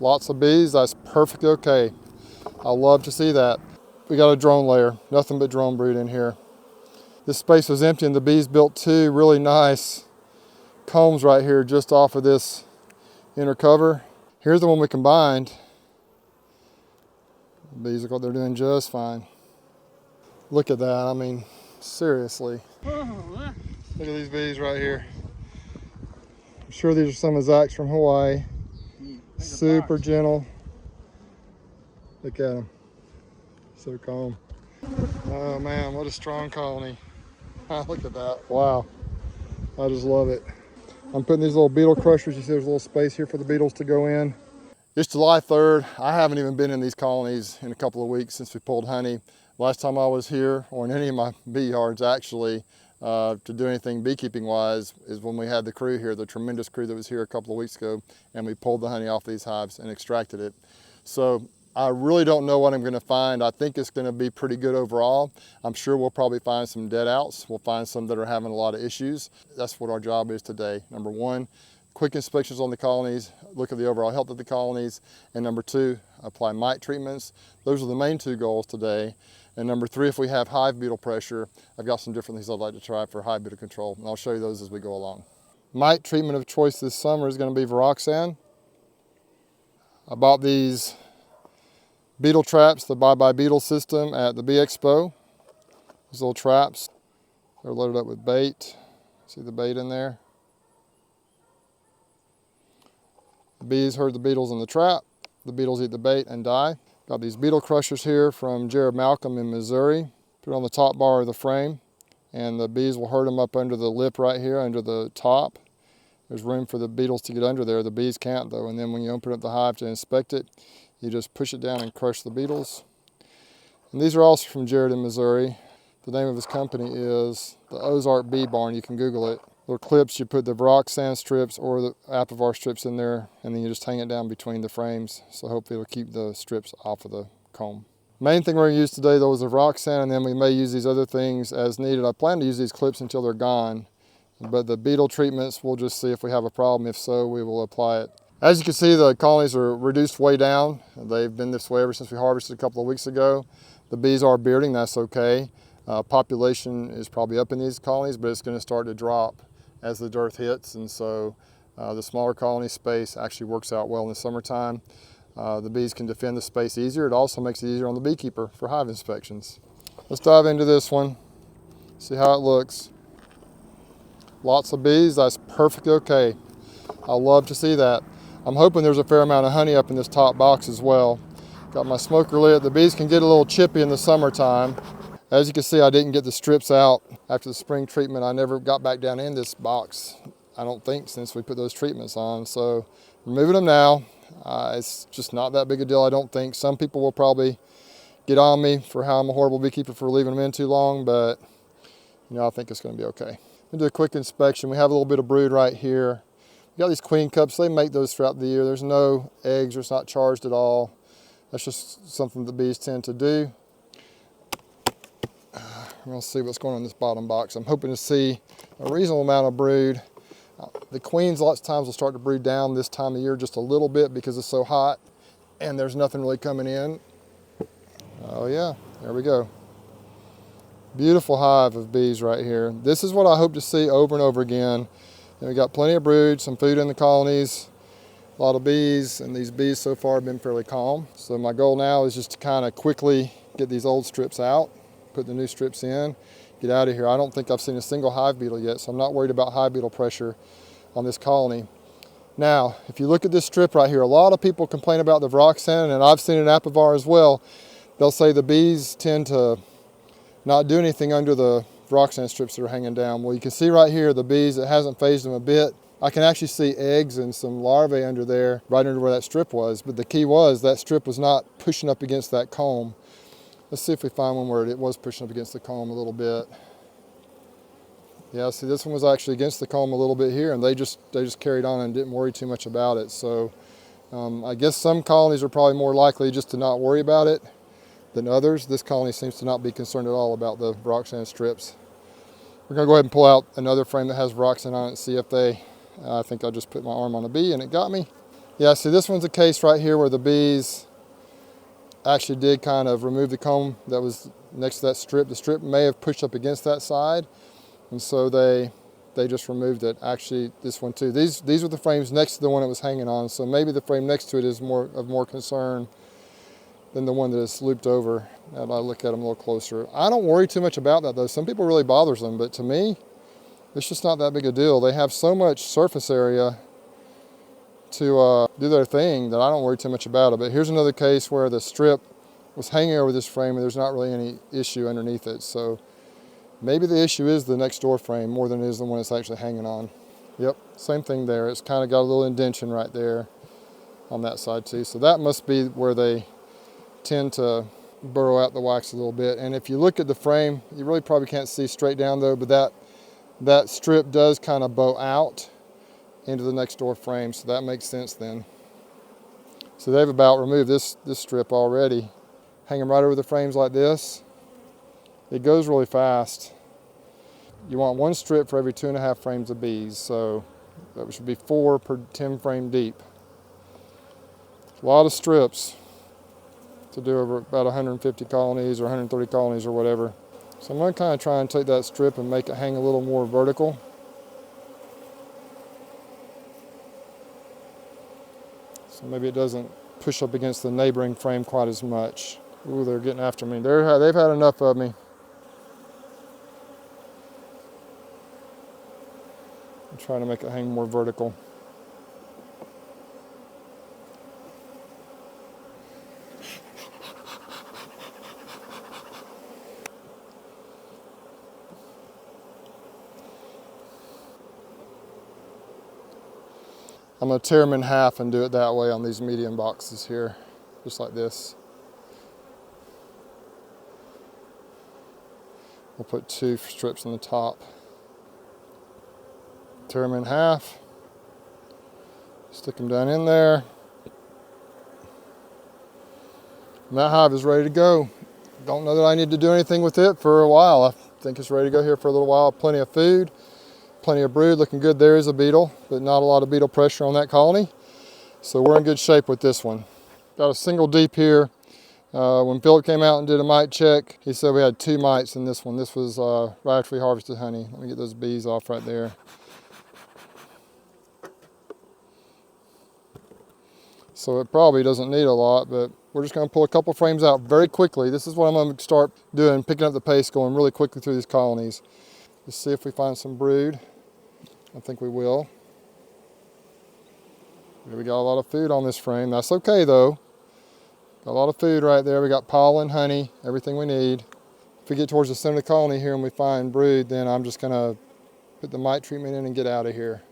Lots of bees, that's perfectly okay. I love to see that. We got a drone layer, nothing but drone brood in here. This space was empty and the bees built two really nice combs right here just off of this inner cover. Here's the one we combined. The bees look like they're doing just fine. Look at that, I mean, seriously. Look at these bees right here. I'm sure these are some of Zach's from Hawaii. Super gentle. Look at them. So calm. Oh man, what a strong colony. Look at that. Wow. I just love it. I'm putting these little beetle crushers. You see there's a little space here for the beetles to go in. It's July 3rd. I haven't even been in these colonies in a couple of weeks since we pulled honey. Last time I was here, or in any of my bee yards actually, to do anything beekeeping wise, is when we had the crew here, the tremendous crew that was here a couple of weeks ago, and we pulled the honey off these hives and extracted it. So I really don't know what I'm going to find. I think it's going to be pretty good overall. I'm sure we'll probably find some dead outs. We'll find some that are having a lot of issues. That's what our job is today. Number one, quick inspections on the colonies, look at the overall health of the colonies, and number two, apply mite treatments. Those are the main two goals today. And number three, if we have hive beetle pressure, I've got some different things I'd like to try for hive beetle control, and I'll show you those as we go along. Mite treatment of choice this summer is going to be varroxsan. I bought these beetle traps, the Bye Bye Beetle system at the Bee Expo. These little traps, they're loaded up with bait. See the bait in there? The bees herd the beetles in the trap. The beetles eat the bait and die. Got these beetle crushers here from Jared Malcolm in Missouri. Put it on the top bar of the frame, and the bees will herd them up under the lip right here, under the top. There's room for the beetles to get under there. The bees can't though, and then when you open up the hive to inspect it, you just push it down and crush the beetles. And these are also from Jared in Missouri. The name of his company is the Ozark Bee Barn. You can Google it. Little clips, you put the varroxsan strips or the apivar strips in there, and then you just hang it down between the frames. So hopefully it'll keep the strips off of the comb. Main thing we're going to use today though is the varroxsan, and then we may use these other things as needed. I plan to use these clips until they're gone, but the beetle treatments, we'll just see if we have a problem. If so, we will apply it. As you can see, the colonies are reduced way down. They've been this way ever since we harvested a couple of weeks ago. The bees are bearding, that's okay. Population is probably up in these colonies, but it's going to start to drop as the dearth hits, and so the smaller colony space actually works out well in the summertime. The bees can defend the space easier. It also makes it easier on the beekeeper for hive inspections. Let's dive into this one, see how it looks. Lots of bees, that's perfectly okay. I love to see that. I'm hoping there's a fair amount of honey up in this top box as well. Got my smoker lit. The bees can get a little chippy in the summertime. As you can see, I didn't get the strips out after the spring treatment. I never got back down in this box, I don't think, since we put those treatments on. So removing them now. It's just not that big a deal, I don't think. Some people will probably get on me for how I'm a horrible beekeeper for leaving them in too long, but you know, I think it's going to be okay. We'll do a quick inspection. We have a little bit of brood right here. We got these queen cups. They make those throughout the year. There's no eggs, or it's not charged at all. That's just something the bees tend to do. We're going to see what's going on in this bottom box. I'm hoping to see a reasonable amount of brood. The queens lots of times will start to brood down this time of year just a little bit because it's so hot and there's nothing really coming in. Oh yeah, there we go. Beautiful hive of bees right here. This is what I hope to see over and over again. And we got plenty of brood, some food in the colonies, a lot of bees, and these bees so far have been fairly calm. So my goal now is just to kind of quickly get these old strips out, put the new strips in, get out of here. I don't think I've seen a single hive beetle yet, so I'm not worried about hive beetle pressure on this colony. Now, if you look at this strip right here, a lot of people complain about the varroxsan, and I've seen it in apivar as well. They'll say the bees tend to not do anything under the varroxsan strips that are hanging down. Well, you can see right here, the bees, it hasn't phased them a bit. I can actually see eggs and some larvae under there, right under where that strip was. But the key was that strip was not pushing up against that comb. Let's see if we find one where it was pushing up against the comb a little bit. Yeah, see, this one was actually against the comb a little bit here, and they just carried on and didn't worry too much about it. So I guess some colonies are probably more likely just to not worry about it than others. This colony seems to not be concerned at all about the varroxsan strips. We're going to go ahead and pull out another frame that has varroxsan on it and see if they, I think I just put my arm on a bee and it got me. Yeah, see, this one's a case right here where the bees actually did kind of remove the comb that was next to that strip. The strip may have pushed up against that side, and so they just removed it. Actually, this one too. These were the frames next to the one it was hanging on, so maybe the frame next to it is more concern than the one that is looped over. And I look at them a little closer. I don't worry too much about that though. Some people really bothers them, but to me, it's just not that big a deal. They have so much surface area to do their thing that I don't worry too much about it. But here's another case where the strip was hanging over this frame and there's not really any issue underneath it. So maybe the issue is the next door frame more than it is the one it's actually hanging on. Yep, same thing there. It's kind of got a little indentation right there on that side too. So that must be where they tend to burrow out the wax a little bit. And if you look at the frame, you really probably can't see straight down though, but that strip does kind of bow out into the next door frame, so that makes sense then. So they've about removed this strip already. Hang them right over the frames like this. It goes really fast. You want one strip for every 2.5 frames of bees, so that should be 4 per 10 frame deep. A lot of strips to do over about 150 colonies or 130 colonies or whatever. So I'm going to kind of try and take that strip and make it hang a little more vertical. So maybe it doesn't push up against the neighboring frame quite as much. Ooh, they're getting after me. They've had enough of me. I'm trying to make it hang more vertical. I'm going to tear them in half and do it that way on these medium boxes here, just like this. We'll put 2 strips on the top. Tear them in half, stick them down in there. And that hive is ready to go. Don't know that I need to do anything with it for a while. I think it's ready to go here for a little while. Plenty of food, plenty of brood, looking good. There is a beetle, but not a lot of beetle pressure on that colony. So we're in good shape with this one. Got a single deep here. When Philip came out and did a mite check, he said we had 2 mites in this one. This was right after we harvested honey. Let me get those bees off right there. So it probably doesn't need a lot, but we're just going to pull a couple frames out very quickly. This is what I'm going to start doing, picking up the pace, going really quickly through these colonies. Let's see if we find some brood. I think we will. We got a lot of food on this frame. That's okay though. Got a lot of food right there. We got pollen, honey, everything we need. If we get towards the center of the colony here and we find brood, then I'm just going to put the mite treatment in and get out of here.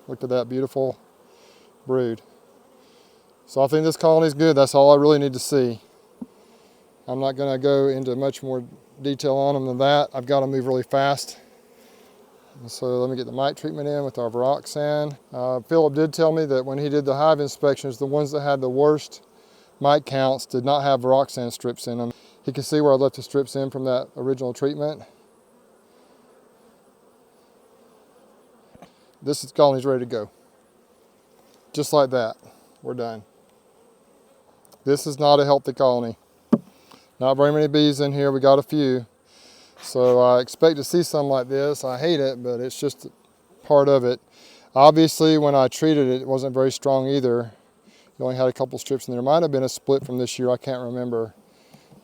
Look at that beautiful brood. So I think this colony is good. That's all I really need to see. I'm not going to go into much more detail on them than that. I've got to move really fast. So let me get the mite treatment in with our varroxsan. Philip did tell me that when he did the hive inspections, the ones that had the worst mite counts did not have varroxsan strips in them. He can see where I left the strips in from that original treatment. This colony's ready to go. Just like that, we're done. This is not a healthy colony. Not very many bees in here, we got a few. So I expect to see some like this. I hate it, but it's just part of it. Obviously, when I treated it, it wasn't very strong either. You only had a couple strips in there. Might have been a split from this year, I can't remember.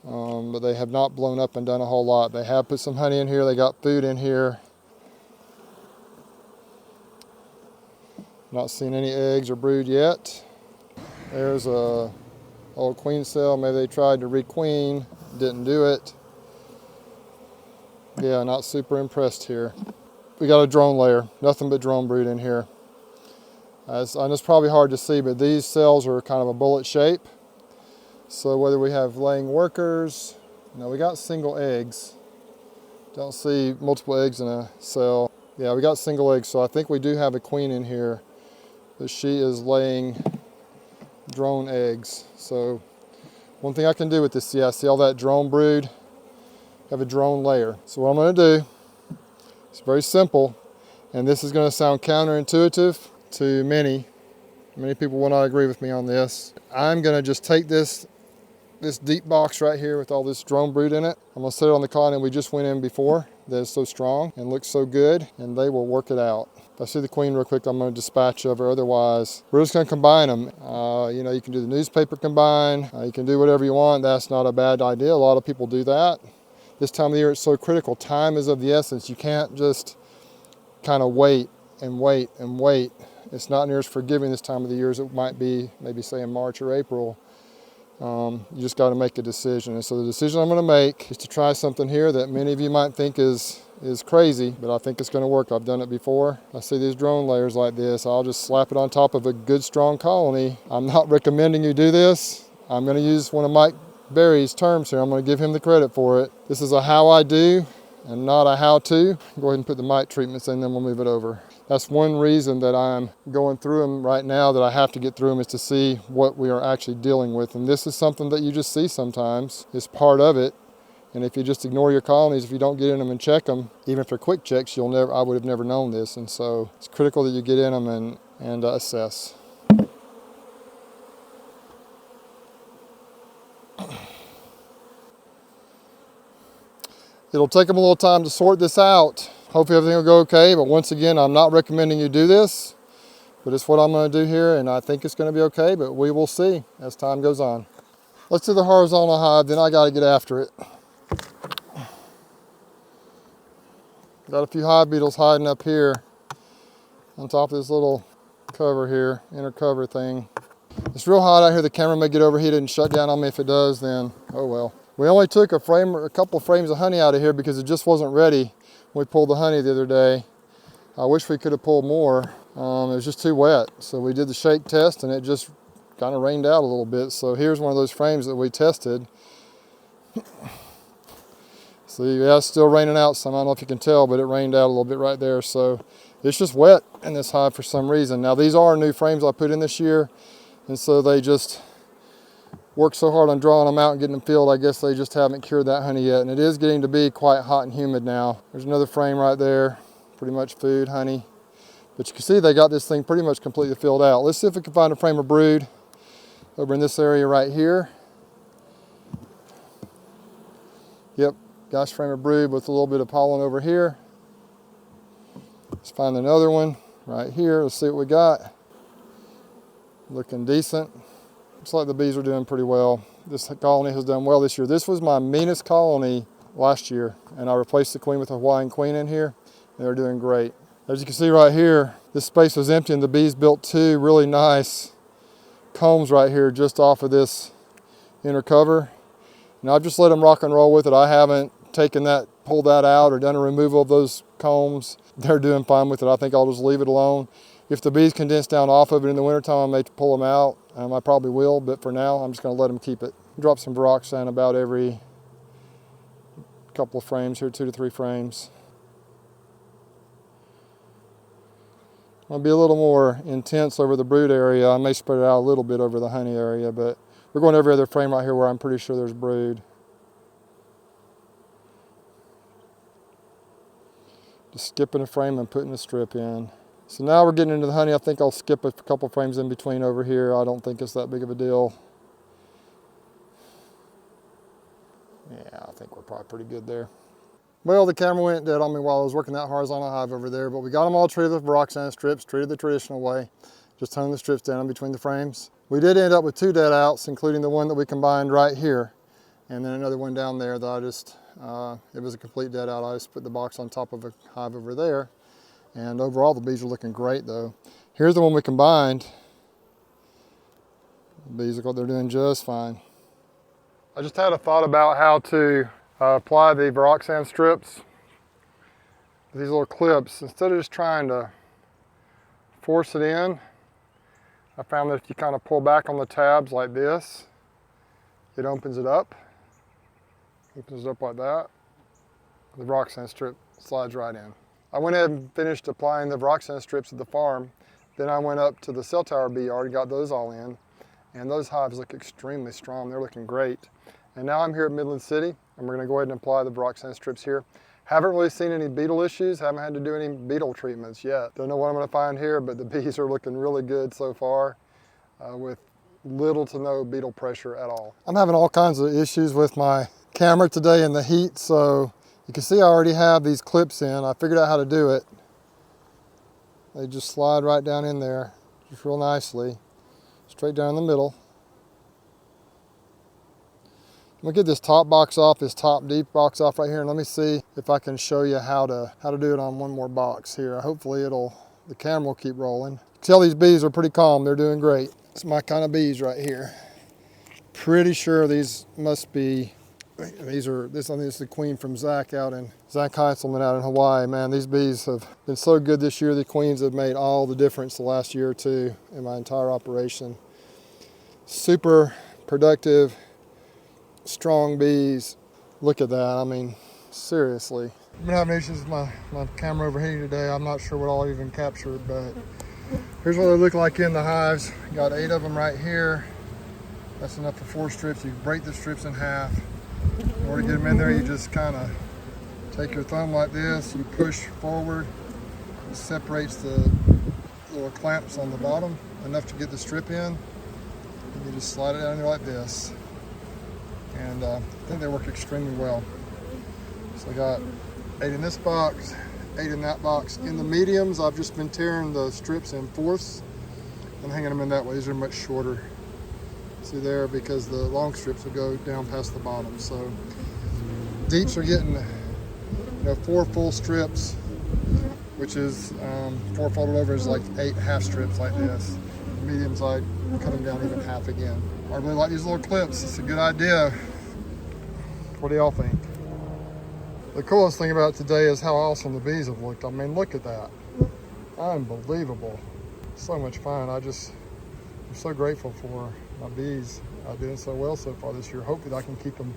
But they have not blown up and done a whole lot. They have put some honey in here, they got food in here. Not seen any eggs or brood yet. There's a old queen cell. Maybe they tried to requeen, didn't do it. Yeah, not super impressed here. We got a drone layer, nothing but drone brood in here. And it's probably hard to see, but these cells are kind of a bullet shape. So whether we have laying workers, no, we got single eggs. Don't see multiple eggs in a cell. Yeah, we got single eggs, so I think we do have a queen in here, but she is laying drone eggs. So one thing I can do with this, yeah, see all that drone brood? Have a drone layer. So what I'm going to do, it's very simple, and this is going to sound counterintuitive to many, Many people will not agree with me on this. I'm gonna just take this deep box right here with all this drone brood in it. I'm gonna set it on the colony we just went in before that is so strong and looks so good, and they will work it out. If I see the queen real quick, I'm gonna dispatch of her. Otherwise, we're just gonna combine them. You know, you can do the newspaper combine. You can do whatever you want. That's not a bad idea. A lot of people do that. This time of the year, it's so critical. Time is of the essence. You can't just kind of wait and wait and wait. It's not near as forgiving this time of the year as it might be, maybe say in March or April. You just got to make a decision. And so the decision I'm going to make is to try something here that many of you might think is crazy, but I think it's going to work. I've done it before. I see these drone layers like this. I'll just slap it on top of a good strong colony. I'm not recommending you do this. I'm going to use one of Mike Berry's terms here. I'm going to give him the credit for it. This is a how I do and not a how to. Go ahead and put the mite treatments in, then we'll move it over. That's one reason that I'm going through them right now, that I have to get through them, is to see what we are actually dealing with. And this is something that you just see sometimes. It's part of it. And if you just ignore your colonies, if you don't get in them and check them, even if they're quick checks, I would have never known this. And so it's critical that you get in them and assess. It'll take them a little time to sort this out. Hopefully everything will go okay, but once again, I'm not recommending you do this, but it's what I'm going to do here, and I think it's going to be okay, but we will see as time goes on. Let's do the horizontal hive, then I got to get after it. Got a few hive beetles hiding up here on top of this little cover here, inner cover thing. It's real hot out here. The camera may get overheated and shut down on me. If it does, then oh well. We only took a couple frames of honey out of here because it just wasn't ready when we pulled the honey the other day. I wish we could have pulled more. It was just too wet. So we did the shake test and it just kind of rained out a little bit. So here's one of those frames that we tested. See, yeah, it's still raining out some. I don't know if you can tell, but it rained out a little bit right there. So it's just wet in this hive for some reason. Now these are new frames I put in this year, and so they just worked so hard on drawing them out and getting them filled. I guess they just haven't cured that honey yet. And it is getting to be quite hot and humid now. There's another frame right there, pretty much food, honey. But you can see they got this thing pretty much completely filled out. Let's see if we can find a frame of brood over in this area right here. Yep, got a frame of brood with a little bit of pollen over here. Let's find another one right here. Let's see what we got. Looking decent. Looks like the bees are doing pretty well. This colony has done well this year. This was my meanest colony last year, and I replaced the queen with a Hawaiian queen in here, and they're doing great. As you can see right here, this space was empty, and the bees built two really nice combs right here just off of this inner cover. And I've just let them rock and roll with it. I haven't pulled that out or done a removal of those combs. They're doing fine with it. I think I'll just leave it alone. If the bees condense down off of it in the wintertime, I may pull them out. I probably will, but for now, I'm just going to let them keep it. Drop some varroxsan about every couple of frames here, 2 to 3 frames. I'll be a little more intense over the brood area. I may spread it out a little bit over the honey area, but we're going every other frame right here where I'm pretty sure there's brood. Just skipping a frame and putting a strip in. So now we're getting into the honey. I think I'll skip a couple frames in between over here. I don't think it's that big of a deal. Yeah, I think we're probably pretty good there. Well, the camera went dead on me while I was working that horizontal hive over there, but we got them all treated with varroxsan strips, treated the traditional way, just hung the strips down in between the frames. We did end up with 2 dead outs, including the one that we combined right here, and then another one down there that I just, it was a complete dead out. I just put the box on top of a hive over there. And overall, the bees are looking great, though. Here's the one we combined. The bees look like they're doing just fine. I just had a thought about how to apply the varroxsan strips. These little clips, instead of just trying to force it in, I found that if you kind of pull back on the tabs like this, it opens it up. Opens it up like that. The varroxsan strip slides right in. I went ahead and finished applying the varroxsan strips at the farm. Then I went up to the cell tower bee yard and got those all in. And those hives look extremely strong. They're looking great. And now I'm here at Midland City, and we're going to go ahead and apply the varroxsan strips here. Haven't really seen any beetle issues. Haven't had to do any beetle treatments yet. Don't know what I'm going to find here, but the bees are looking really good so far. with little to no beetle pressure at all. I'm having all kinds of issues with my camera today in the heat, so you can see I already have these clips in. I figured out how to do it. They just slide right down in there, just real nicely, straight down the middle. I'm gonna get this top box off, this top deep box off right here, and let me see if I can show you how to do it on one more box here. Hopefully the camera will keep rolling. Tell these bees are pretty calm, they're doing great. It's my kind of bees right here. Pretty sure these must be, I think this is the queen from Zach Heintzelman out in Hawaii. Man, these bees have been so good this year. The queens have made all the difference the last year or two in my entire operation. Super productive, strong bees. Look at that, I mean, seriously. I've been having issues with my camera overheating today. I'm not sure what I'll even capture, but here's what they look like in the hives. Got 8 of them right here. That's enough for 4 strips. You break the strips in half. In order to get them in there, you just kind of take your thumb like this, you push forward, it separates the little clamps on the bottom, enough to get the strip in, and you just slide it down there like this. And I think they work extremely well. So I got 8 in this box, 8 in that box. In the mediums, I've just been tearing the strips in fourths and hanging them in that way. These are much shorter. See there, because the long strips will go down past the bottom. So deeps are getting 4 full strips, which is 4 folded over is like 8 half strips like this. The mediums, I cut them down even half again. I really like these little clips. It's a good idea. What do y'all think? The coolest thing about today is how awesome the bees have looked. I mean, look at that. Unbelievable. So much fun. I'm so grateful for my bees doing so well so far this year. Hopefully I can keep them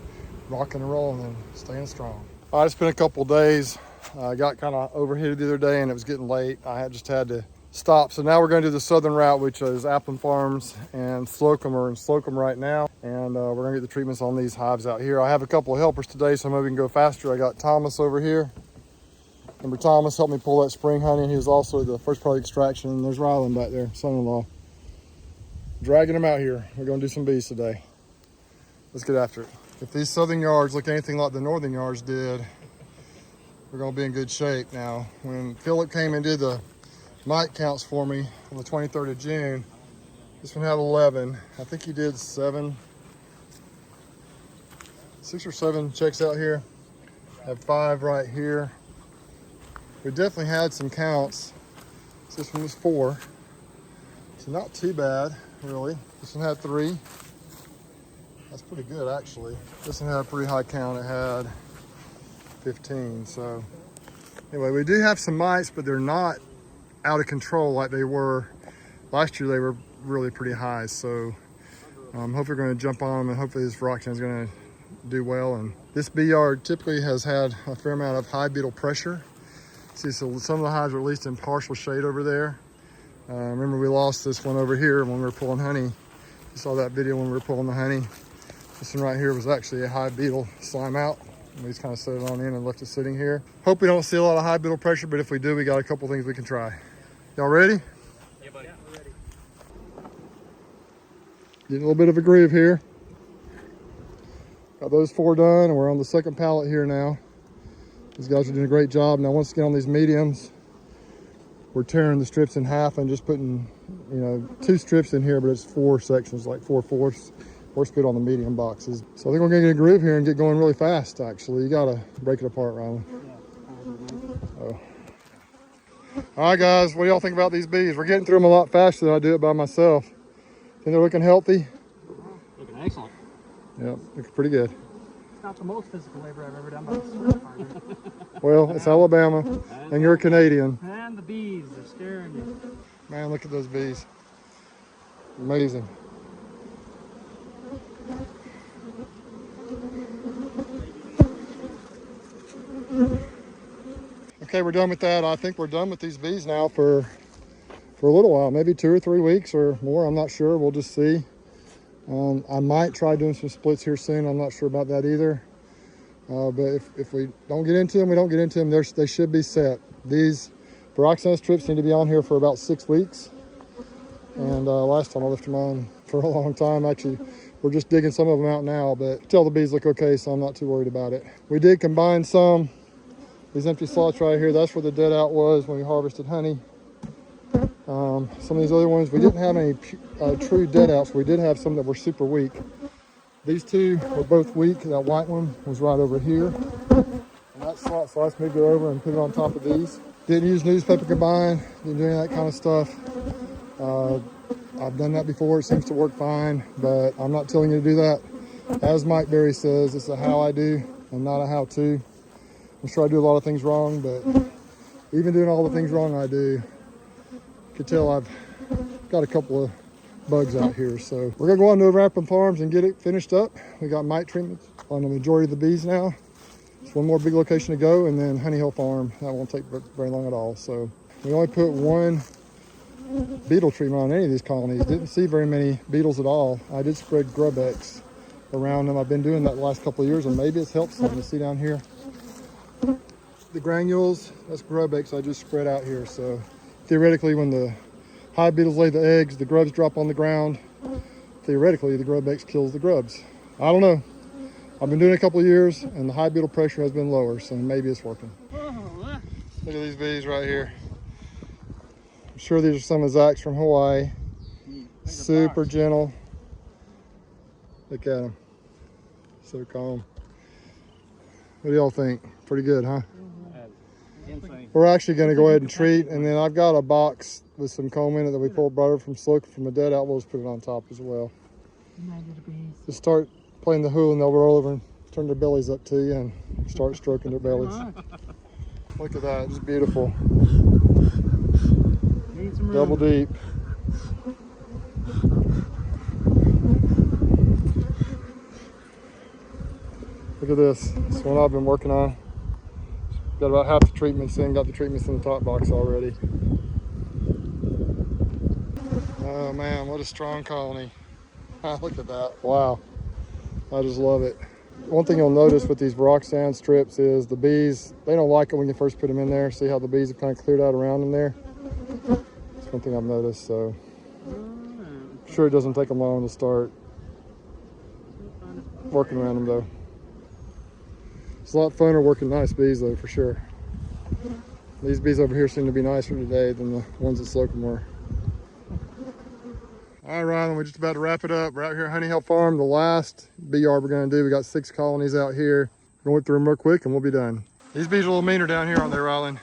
rocking and rolling and staying strong. All right, it's been a couple days. I got kind of overheated the other day and it was getting late. I just had to stop. So now we're going to do the southern route, which is Appling Farms and Slocum. We're in Slocum right now, and we're going to get the treatments on these hives out here. I have a couple of helpers today, so maybe we can go faster. I got Thomas over here. Remember, Thomas helped me pull that spring honey. He was also the first part of the extraction. And there's Ryland back there, son-in-law. Dragging them out here. We're going to do some bees today. Let's get after it. If these southern yards look anything like the northern yards did, we're going to be in good shape. Now, when Philip came and did the mite counts for me on the 23rd of June, this one had 11. I think he did 6 or 7 checks out here. Have 5 right here. We definitely had some counts. This one was 4. So not too bad, really. This one had 3. That's pretty good, actually. This one had a pretty high count. It had 15. So anyway, we do have some mites, but they're not out of control like they were last year. They were really pretty high. So hopefully we're going to jump on them, and hopefully this varroxsan is going to do well. And this bee yard typically has had a fair amount of hive beetle pressure. See, so some of the hives are at least in partial shade over there. Remember, we lost this one over here when we were pulling honey. You saw that video when we were pulling the honey. This one right here was actually a hive beetle slime out. We just kind of set it on in and left it sitting here. Hope we don't see a lot of hive beetle pressure, but if we do, we got a couple things we can try. Y'all ready? Yeah, buddy. Yeah, we're ready. Getting a little bit of a groove here. Got those 4 done, and we're on the second pallet here now. These guys are doing a great job. Now, once again on these mediums, we're tearing the strips in half and just putting, 2 strips in here, but it's 4 sections, like 4/4. Horse speed on the medium boxes. So I think we're gonna get a groove here and get going really fast, actually. You gotta break it apart, Rylan. Oh. All right, guys, what do y'all think about these bees? We're getting through them a lot faster than I do it by myself. Think they're looking healthy? Looking excellent. Yep, looking pretty good. It's not the most physical labor I've ever done, but it's really hard. Well, it's Alabama, and you're a Canadian. And the bees, they're scaring you. Man, look at those bees. Amazing. Okay, we're done with that. I think we're done with these bees now for a little while, maybe 2 or 3 weeks or more. I'm not sure. We'll just see. I might try doing some splits here soon. I'm not sure about that either. But if we don't get into them, we don't get into them. They should be set. These varroxsan strips need to be on here for about 6 weeks. And last time I left them on for a long time. Actually, we're just digging some of them out now, but tell the bees look okay, so I'm not too worried about it. We did combine some. These empty slots right here, that's where the dead out was when we harvested honey. Some of these other ones, we didn't have any true dead outs. We did have some that were super weak. These two were both weak. That white one was right over here. And that slot, so let's move it over and put it on top of these. Didn't use newspaper combine, didn't do any of that kind of stuff. I've done that before, it seems to work fine, but I'm not telling you to do that. As Mike Berry says, it's a how I do and not a how to. I'm sure I do a lot of things wrong, but even doing all the things wrong I do, you can tell I've got a couple of bugs out here. So we're gonna go on to Rapid Farms and get it finished up. We got mite treatments on the majority of the bees now. It's one more big location to go, and then Honey Hill Farm. That won't take very long at all. So we only put one beetle treatment on any of these colonies. Didn't see very many beetles at all. I did spread grub X around them. I've been doing that the last couple of years, and maybe it's helped some. You see down here, the granules, that's grub X I just spread out here. So theoretically, when the hive beetles lay the eggs, the grubs drop on the ground. Theoretically, the grub X kills the grubs. I don't know. I've been doing it a couple of years, and the hive beetle pressure has been lower, so maybe it's working. Look at these bees right here. I'm sure these are some of Zach's from Hawaii. Super gentle. Look at them. So calm. What do y'all think? Pretty good, huh? We're actually going to go ahead and treat, and then I've got a box with some comb in it that we pulled butter from smoking from the dead out. We'll just put it on top as well. Just start playing the hula and they'll roll over and turn their bellies up to you and start stroking their bellies. Look at that, just beautiful. Double deep. Look at this. This is one I've been working on. Got about half the treatments in, got the treatments in the top box already. Oh man, what a strong colony. Look at that, wow. I just love it. One thing you'll notice with these varroxsan strips is the bees, they don't like it when you first put them in there. See how the bees have kind of cleared out around them there? That's one thing I've noticed, so. I'm sure it doesn't take them long to start working around them though. It's a lot funner working nice bees though, for sure. These bees over here seem to be nicer today than the ones at Slocum were. All right, Rylan, we're just about to wrap it up. We're out here at Honey Hill Farm, the last bee yard we're gonna do. We got 6 colonies out here. We're going through them real quick and we'll be done. These bees are a little meaner down here, aren't they, Rylan?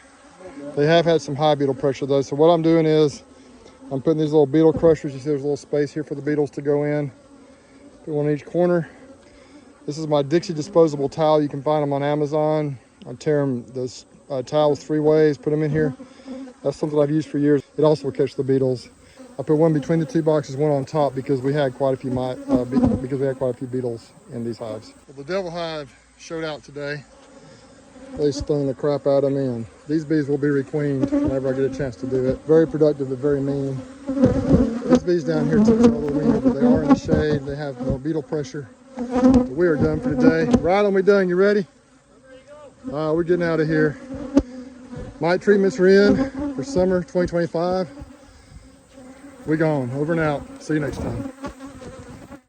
They have had some hive beetle pressure though. So what I'm doing is, I'm putting these little beetle crushers. You see there's a little space here for the beetles to go in. Put one in each corner. This is my Dixie disposable towel. You can find them on Amazon. I tear them, those towels 3 ways, put them in here. That's something I've used for years. It also will catch the beetles. I put one between the 2 boxes, one on top because we had quite a few beetles in these hives. Well, the devil hive showed out today. They stung the crap out of me, and these bees will be requeened whenever I get a chance to do it. Very productive, but very mean. These bees down here took a little weird, but they are in the shade. They have no beetle pressure. So we are done for today. Rylan, we done. You ready? We're getting out of here. Mite treatments are in for summer 2025. We gone. Over and out. See you next time.